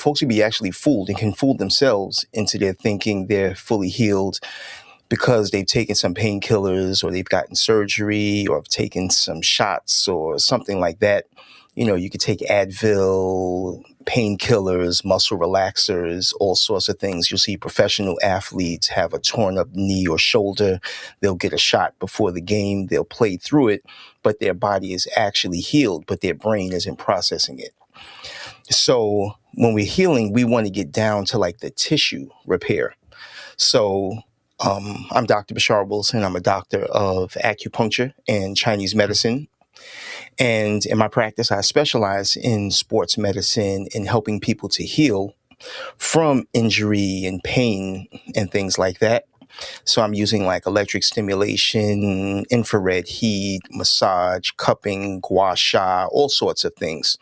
folks can be actually fooled and can fool themselves into their thinking they're fully healed because they've taken some painkillers or they've gotten surgery or have taken some shots or something like that. You know, you could take Advil, painkillers, muscle relaxers, all sorts of things. You'll see professional athletes have a torn up knee or shoulder. They'll get a shot before the game. They'll play through it, but their body is actually healed, but their brain isn't processing it. So when we're healing, we want to get down to like the tissue repair. So I'm Dr. Bashar Wilson. I'm a doctor of acupuncture and Chinese medicine. And in my practice, I specialize in sports medicine and helping people to heal from injury and pain and things like that. So I'm using like electric stimulation, infrared heat, massage, cupping, gua sha, all sorts of things.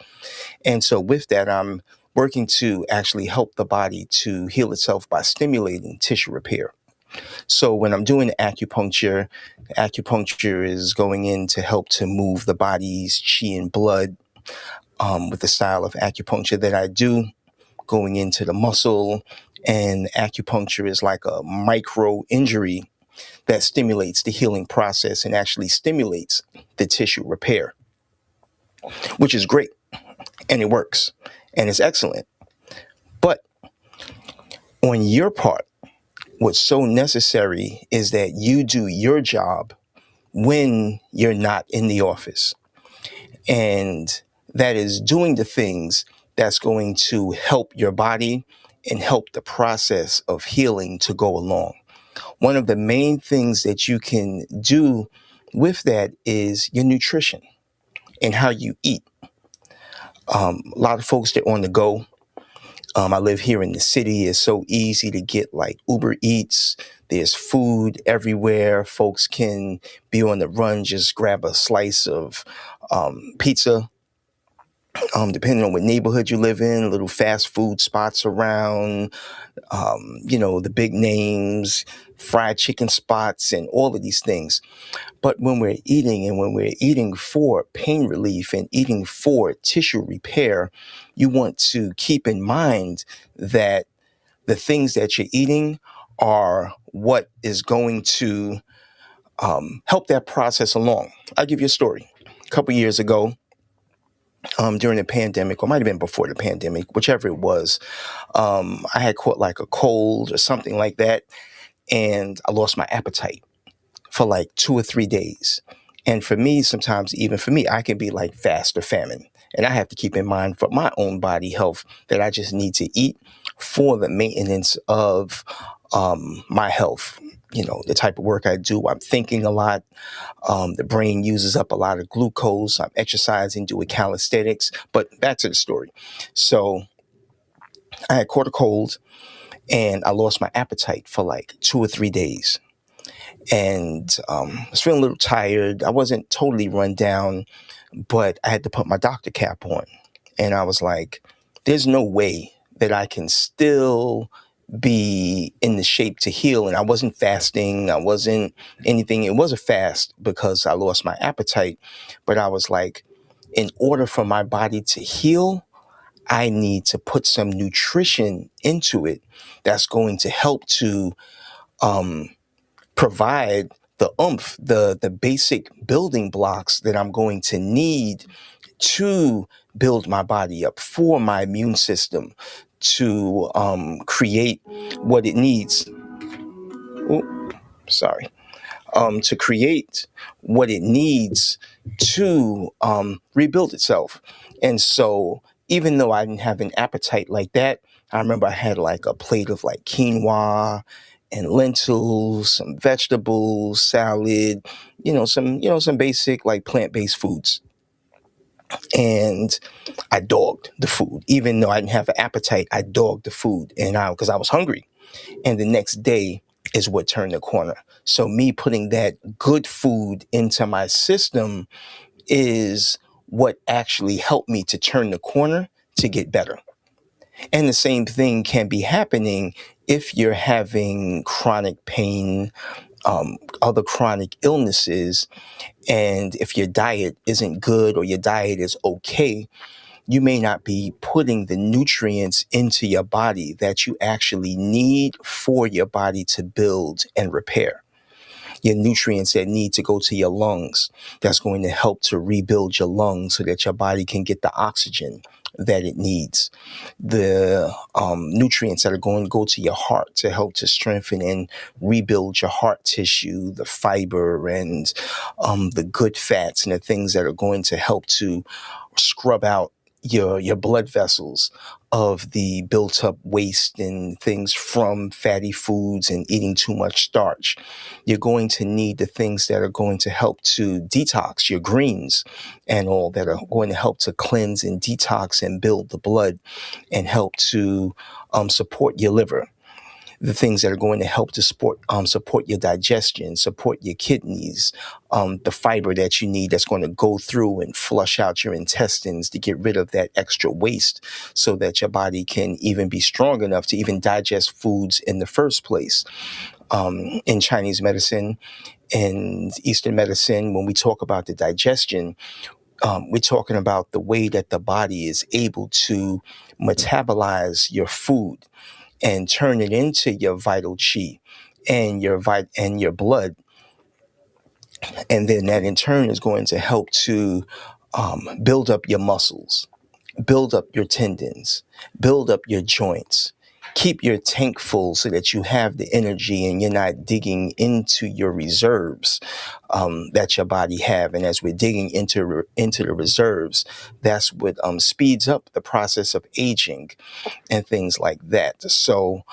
And so with that, I'm working to actually help the body to heal itself by stimulating tissue repair. So when I'm doing acupuncture is going in to help to move the body's chi and blood with the style of acupuncture that I do, going into the muscle. And acupuncture is like a micro injury that stimulates the healing process and actually stimulates the tissue repair, which is great. And it works. And it's excellent. But on your part, what's so necessary is that you do your job when you're not in the office. And that is doing the things that's going to help your body and help the process of healing to go along. One of the main things that you can do with that is your nutrition and how you eat. A lot of folks that are on the go. I live here in the city. It's so easy to get like Uber Eats. There's food everywhere. Folks can be on the run, just grab a slice of pizza. Depending on what neighborhood you live in, little fast food spots around, the big names, fried chicken spots, and all of these things. But when we're eating and when we're eating for pain relief and eating for tissue repair, you want to keep in mind that the things that you're eating are what is going to help that process along. I'll give you a story. A couple years ago, during the pandemic, or might have been before the pandemic, whichever it was, I had caught like a cold or something like that, and I lost my appetite for like 2 or 3 days. And for me, sometimes even for me, I can be like fast or famine. And I have to keep in mind for my own body health that I just need to eat for the maintenance of my health. You know, the type of work I do, I'm thinking a lot. The brain uses up a lot of glucose. I'm exercising, doing calisthenics. But back to the story. So I had caught a cold and I lost my appetite for like 2 or 3 days. And I was feeling a little tired. I wasn't totally run down, but I had to put my doctor cap on. And I was like, there's no way that I can still be in the shape to heal. And I wasn't fasting. I wasn't anything. It was a fast because I lost my appetite. But I was like, in order for my body to heal, I need to put some nutrition into it that's going to help to provide the oomph, the basic building blocks that I'm going to need to build my body up for my immune system to create what it needs. Oh, sorry. To create what it needs to rebuild itself. And so even though I didn't have an appetite like that, I remember I had like a plate of like quinoa and lentils, some vegetables, salad, some basic like plant-based foods. And I dogged the food. Even though I didn't have an appetite, I dogged the food because I was hungry. And the next day is what turned the corner. So me putting that good food into my system is what actually helped me to turn the corner to get better. And the same thing can be happening if you're having chronic pain, other chronic illnesses, and if your diet isn't good or your diet is okay, you may not be putting the nutrients into your body that you actually need for your body to build and repair. Your nutrients that need to go to your lungs, that's going to help to rebuild your lungs so that your body can get the oxygen that it needs. The nutrients that are going to go to your heart to help to strengthen and rebuild your heart tissue, the fiber and the good fats and the things that are going to help to scrub out your blood vessels of the built up waste and things from fatty foods and eating too much starch. You're going to need the things that are going to help to detox your greens and all that are going to help to cleanse and detox and build the blood and help to support your liver. The things that are going to help to support your digestion, support your kidneys, the fiber that you need that's going to go through and flush out your intestines to get rid of that extra waste so that your body can even be strong enough to even digest foods in the first place. In Chinese medicine and Eastern medicine, when we talk about the digestion, we're talking about the way that the body is able to metabolize your food and turn it into your vital chi and your blood, and then that in turn is going to help to build up your muscles, build up your tendons, build up your joints, keep your tank full so that you have the energy and you're not digging into your reserves that your body have. And as we're digging into the reserves, that's what speeds up the process of aging and things like that. So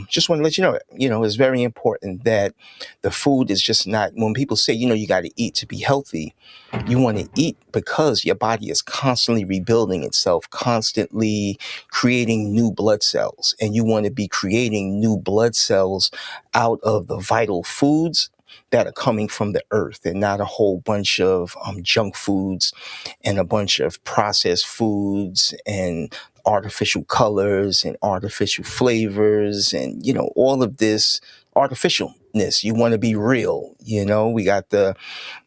just want to let it's very important that the food is just not, when people say, you got to eat to be healthy, you want to eat because your body is constantly rebuilding itself, constantly creating new blood cells. And you want to be creating new blood cells out of the vital foods that are coming from the earth, and not a whole bunch of junk foods and a bunch of processed foods and artificial colors and artificial flavors and, all of this artificialness. You want to be real. We got the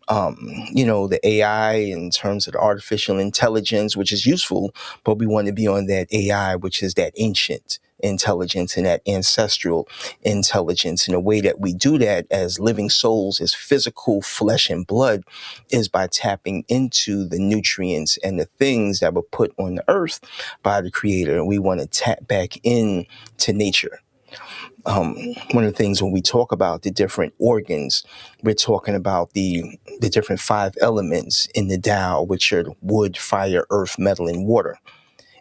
AI in terms of the artificial intelligence, which is useful, but we want to be on that AI, which is that ancient intelligence and that ancestral intelligence. And the way that we do that as living souls, as physical flesh and blood, is by tapping into the nutrients and the things that were put on the earth by the Creator. And we want to tap back in to nature. One of the things when we talk about the different organs, we're talking about the different 5 elements in the Tao, which are wood, fire, earth, metal, and water.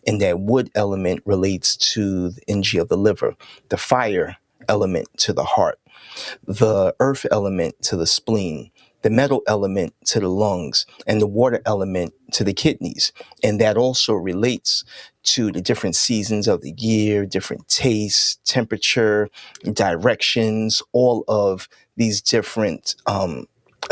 And that wood element relates to the energy of the liver, the fire element to the heart, the earth element to the spleen, the metal element to the lungs, and the water element to the kidneys. And that also relates to the different seasons of the year, different tastes, temperature, directions, all of these different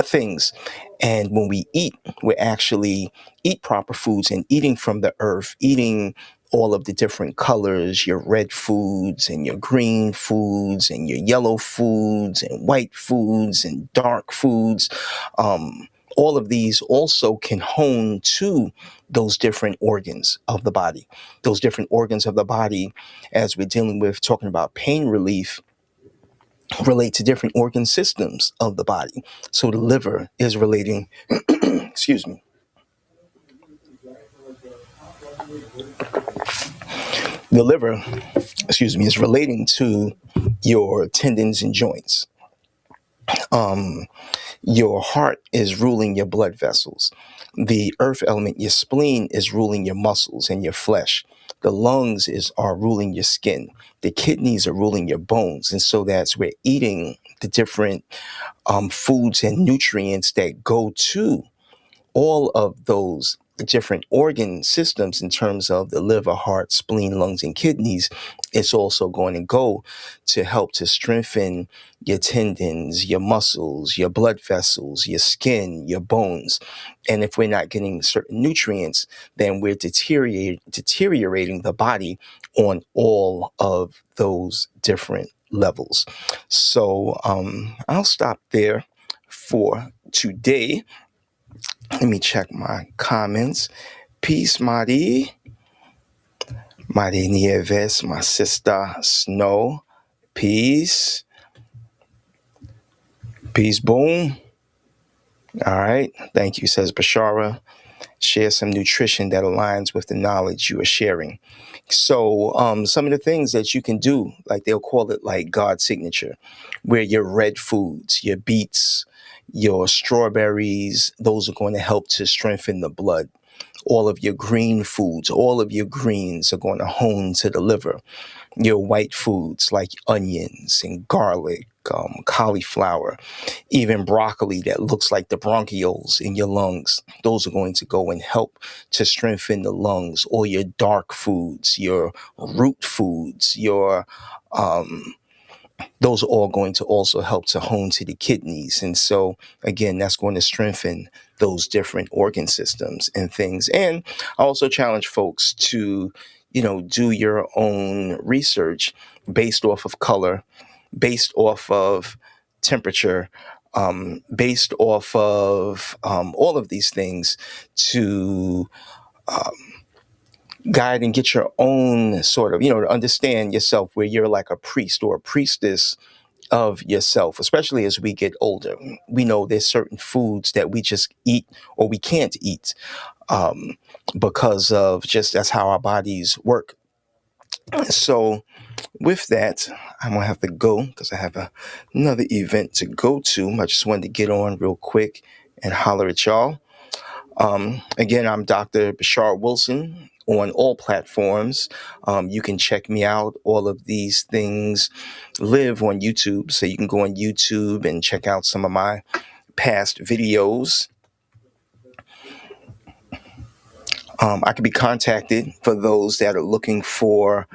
things. And when we eat, we actually eat proper foods, and eating from the earth, eating all of the different colors, your red foods and your green foods and your yellow foods and white foods and dark foods. All of these also can hone to those different organs of the body. Those different organs of the body, as we're dealing with talking about pain relief, relate to different organ systems of the body. So the liver is relating, excuse me, the liver, is relating to your tendons and joints. Your heart is ruling your blood vessels. The earth element, your spleen, is ruling your muscles and your flesh. The lungs are ruling your skin. The kidneys are ruling your bones. And so that's where eating the different foods and nutrients that go to all of those different organ systems in terms of the liver, heart, spleen, lungs, and kidneys, it's also going to go to help to strengthen your tendons, your muscles, your blood vessels, your skin, your bones. And if we're not getting certain nutrients, then we're deteriorating the body on all of those different levels. So I'll stop there for today. Let me check my comments. Peace, Marty. Marty Nieves, my sister Snow. Peace. Peace, boom. All right. Thank you, says Bashara. Share some nutrition that aligns with the knowledge you are sharing. So some of the things that you can do, like they'll call it like God signature, where your red foods, your beets, your strawberries, those are going to help to strengthen the blood. All of your green foods, all of your greens are going to hone to the liver. Your white foods like onions and garlic, cauliflower, even broccoli that looks like the bronchioles in your lungs. Those are going to go and help to strengthen the lungs. Or your dark foods, your root foods, your those are all going to also help to hone to the kidneys. And so, again, that's going to strengthen those different organ systems and things. And I also challenge folks to, do your own research based off of color, based off of temperature, based off of all of these things to guide and get your own sort of, to understand yourself where you're like a priest or a priestess of yourself, especially as we get older. We know there's certain foods that we just eat or we can't eat because of just that's how our bodies work. So with that, I'm going to have to go because I have another event to go to. I just wanted to get on real quick and holler at y'all. Again, I'm Dr. Bashar Wilson on all platforms. You can check me out. All of these things live on YouTube. So you can go on YouTube and check out some of my past videos. I can be contacted for those that are looking for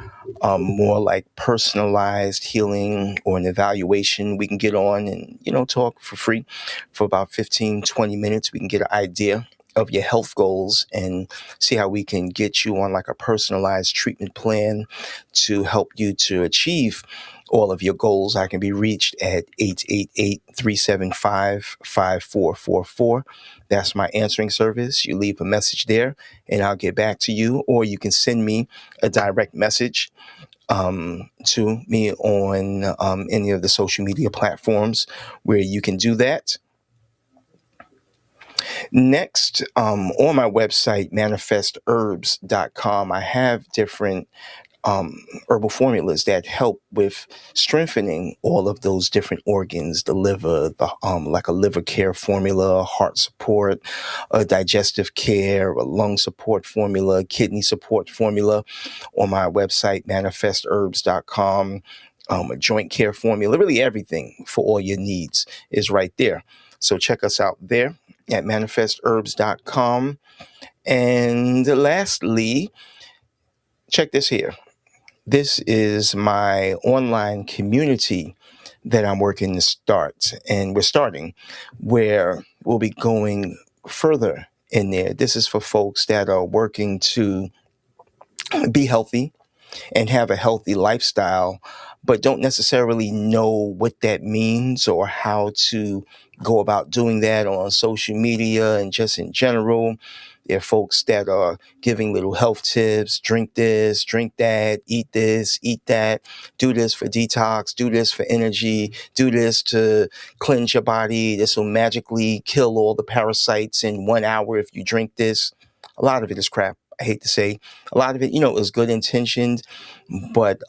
more like personalized healing or an evaluation. We can get on and, talk for free for about 15, 20 minutes. We can get an idea of your health goals and see how we can get you on like a personalized treatment plan to help you to achieve all of your goals. I can be reached at 888-375-5444. That's my answering service. You leave a message there and I'll get back to you, or you can send me a direct message to me on any of the social media platforms where you can do that. Next, on my website, manifestherbs.com, I have different herbal formulas that help with strengthening all of those different organs, the liver, like a liver care formula, heart support, a digestive care, a lung support formula, kidney support formula on my website, manifestherbs.com, a joint care formula, really everything for all your needs is right there. So check us out there at manifestherbs.com. And lastly, check this here. This is my online community that I'm working to start, and we're starting where we'll be going further in there. This is for folks that are working to be healthy and have a healthy lifestyle, but don't necessarily know what that means or how to go about doing that on social media and just in general. There are folks that are giving little health tips: drink this, drink that, eat this, eat that, do this for detox, do this for energy, do this to cleanse your body. This will magically kill all the parasites in 1 hour if you drink this. A lot of it is crap. I hate to say. A lot of it, is good intentioned, but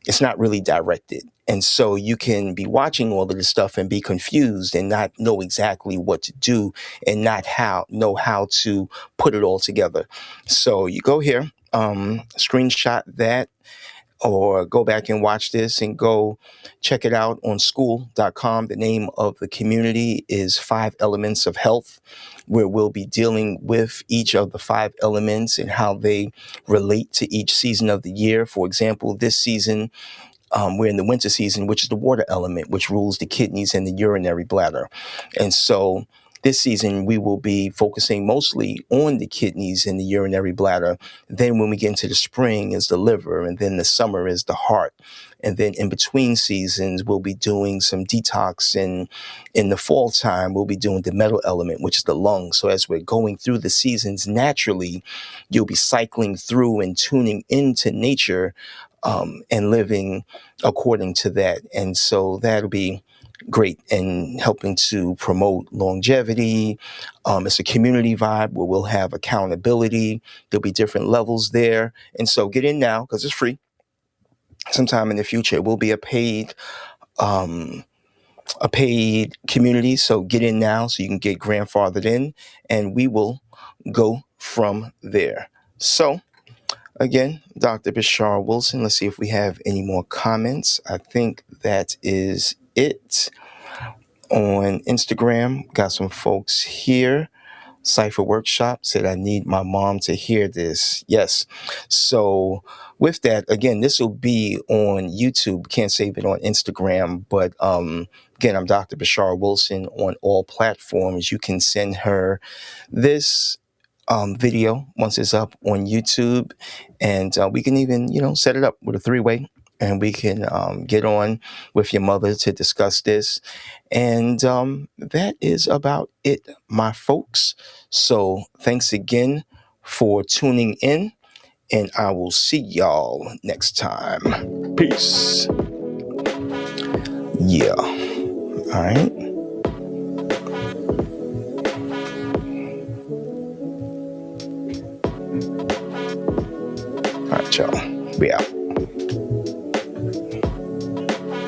it's not really directed. And so you can be watching all of this stuff and be confused and not know exactly what to do and not know how to put it all together. So you go here, screenshot that, or go back and watch this and go check it out on school.com. The name of the community is 5 Elements of Health, where we'll be dealing with each of the 5 elements and how they relate to each season of the year. For example, this season, we're in the winter season, which is the water element, which rules the kidneys and the urinary bladder. And so this season we will be focusing mostly on the kidneys and the urinary bladder. Then when we get into the spring is the liver, and then the summer is the heart. And then in between seasons, we'll be doing some detox. And in the fall time, we'll be doing the metal element, which is the lungs. So as we're going through the seasons naturally, you'll be cycling through and tuning into nature, and living according to that. And so that'll be great in helping to promote longevity. It's a community vibe where we'll have accountability. There'll be different levels there. And so get in now because it's free. Sometime in the future, it will be um, a paid community. So get in now so you can get grandfathered in, and we will go from there. So again, Dr. Bashar Wilson. Let's see if we have any more comments. I think that is it. On Instagram, got some folks here. Cypher Workshop said, I need my mom to hear this. Yes. So with that, again, this will be on YouTube. Can't save it on Instagram. But again, I'm Dr. Bashar Wilson on all platforms. You can send her this video once it's up on YouTube. And we can even, set it up with a 3-way. And we can get on with your mother to discuss this. And that is about it, my folks. So thanks again for tuning in, and I will see y'all next time. Peace. Yeah. All right. All right, y'all. We out.